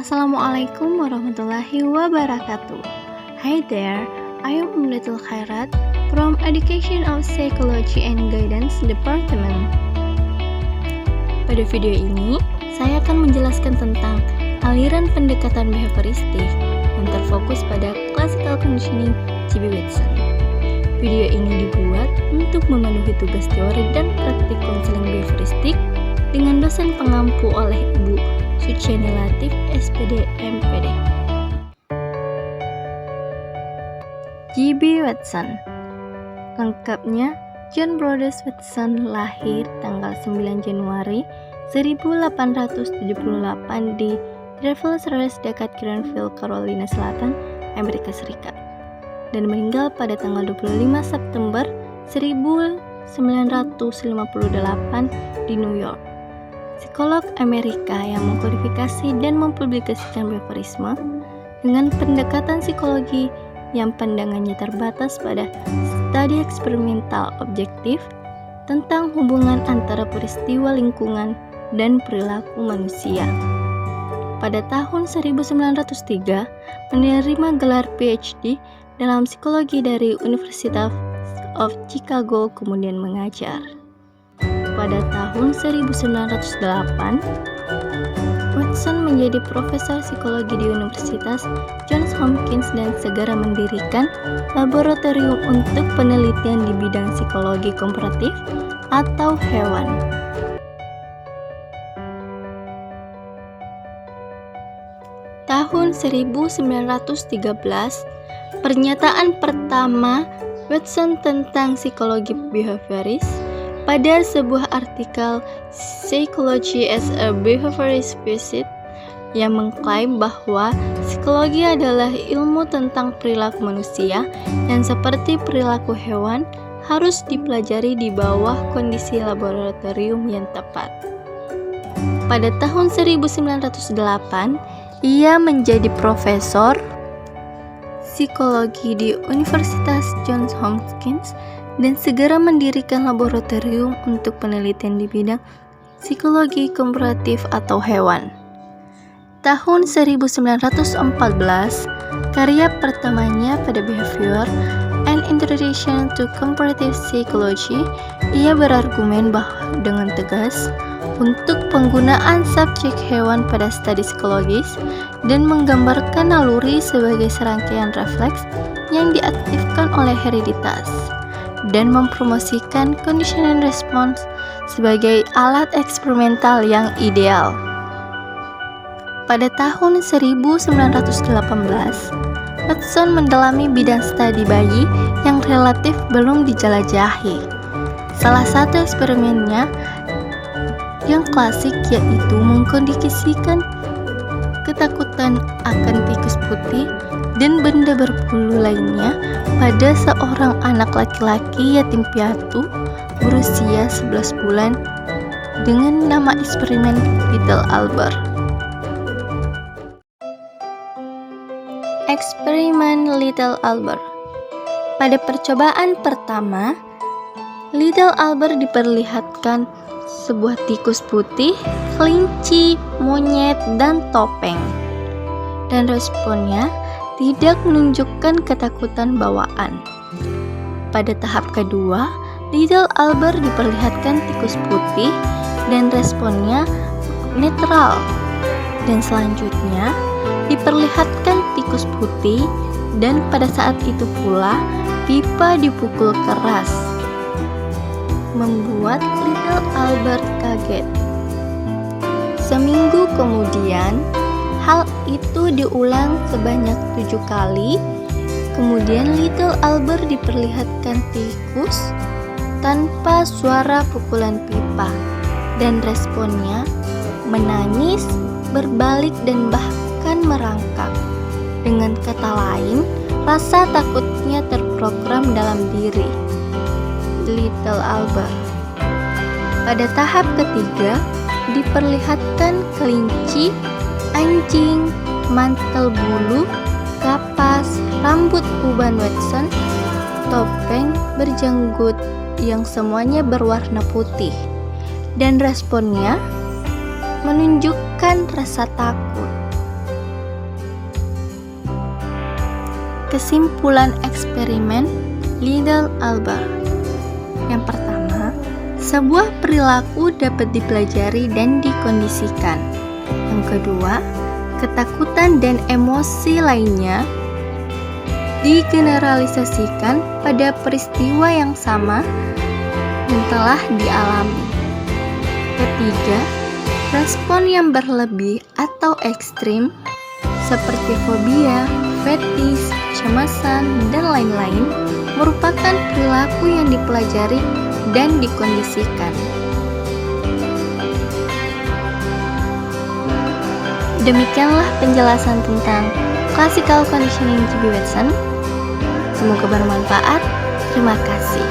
Assalamualaikum warahmatullahi wabarakatuh. Hi there, I am Little Khairat from Education of Psychology and Guidance Department. Pada video ini, saya akan menjelaskan tentang aliran pendekatan behavioristik yang terfokus pada Classical Conditioning G.B. Watson. Video ini dibuat untuk memenuhi tugas teori dan praktik konseling behavioristik dengan dosen pengampu oleh Ibu Suciani Latif, SPD, MPD. G.B. Watson. Lengkapnya, John Brodus Watson lahir tanggal 9 Januari 1878 di Travelers Rest dekat Greenville, Carolina Selatan, Amerika Serikat, dan meninggal pada tanggal 25 September 1958 di New York. Psikolog Amerika yang mengkodifikasi dan mempublikasikan behaviorisme dengan pendekatan psikologi yang pandangannya terbatas pada studi eksperimental objektif tentang hubungan antara peristiwa lingkungan dan perilaku manusia. Pada tahun 1903, menerima gelar PhD dalam psikologi dari University of Chicago, kemudian mengajar. Pada tahun 1908, Watson menjadi profesor psikologi di Universitas Johns Hopkins dan segera mendirikan laboratorium untuk penelitian di bidang psikologi komparatif atau hewan. Tahun 1913, pernyataan pertama Watson tentang psikologi behavioris pada sebuah artikel Psychology as a Behaviorist Visit yang mengklaim bahwa psikologi adalah ilmu tentang perilaku manusia yang seperti perilaku hewan harus dipelajari di bawah kondisi laboratorium yang tepat. Pada tahun 1908, ia menjadi profesor psikologi di Universitas Johns Hopkins dan segera mendirikan laboratorium untuk penelitian di bidang psikologi komparatif atau hewan. Tahun 1914, karya pertamanya pada Behavior and Introduction to Comparative Psychology, ia berargumen bahwa dengan tegas untuk penggunaan subjek hewan pada studi psikologis dan menggambarkan naluri sebagai serangkaian refleks yang diaktifkan oleh hereditas, dan mempromosikan conditioning response sebagai alat eksperimental yang ideal. Pada tahun 1918, Watson mendalami bidang studi bayi yang relatif belum dijelajahi. Salah satu eksperimennya yang klasik yaitu mengkondisikan ketakutan akan tikus putih dan benda berbulu lainnya pada seorang anak laki-laki yatim piatu berusia 11 bulan dengan nama eksperimen Little Albert. Eksperimen Little Albert. Pada percobaan pertama, Little Albert diperlihatkan sebuah tikus putih, kelinci, monyet, dan topeng, dan responnya tidak menunjukkan ketakutan bawaan. Pada tahap kedua, Little Albert diperlihatkan tikus putih dan responnya netral, dan selanjutnya diperlihatkan tikus putih dan pada saat itu pula pipa dipukul keras, membuat Little Albert kaget. Seminggu kemudian, hal itu diulang sebanyak 7 kali. Kemudian Little Albert diperlihatkan tikus tanpa suara pukulan pipa, dan responnya menangis, berbalik, dan bahkan merangkak. Dengan kata lain, rasa takutnya terprogram dalam diri Little Albert. Pada tahap ketiga, diperlihatkan kelinci, anjing, mantel bulu, kapas, rambut uban Watson, topeng, berjanggut yang semuanya berwarna putih, dan responnya menunjukkan rasa takut. Kesimpulan eksperimen Liddell Albert. Yang pertama, sebuah perilaku dapat dipelajari dan dikondisikan. Yang kedua, ketakutan dan emosi lainnya digeneralisasikan pada peristiwa yang sama yang telah dialami. Ketiga, respon yang berlebih atau ekstrim seperti fobia, fetis, kecemasan, dan lain-lain merupakan perilaku yang dipelajari dan dikondisikan. Demikianlah penjelasan tentang Classical Conditioning G.B. Watson. Semoga bermanfaat. Terima kasih.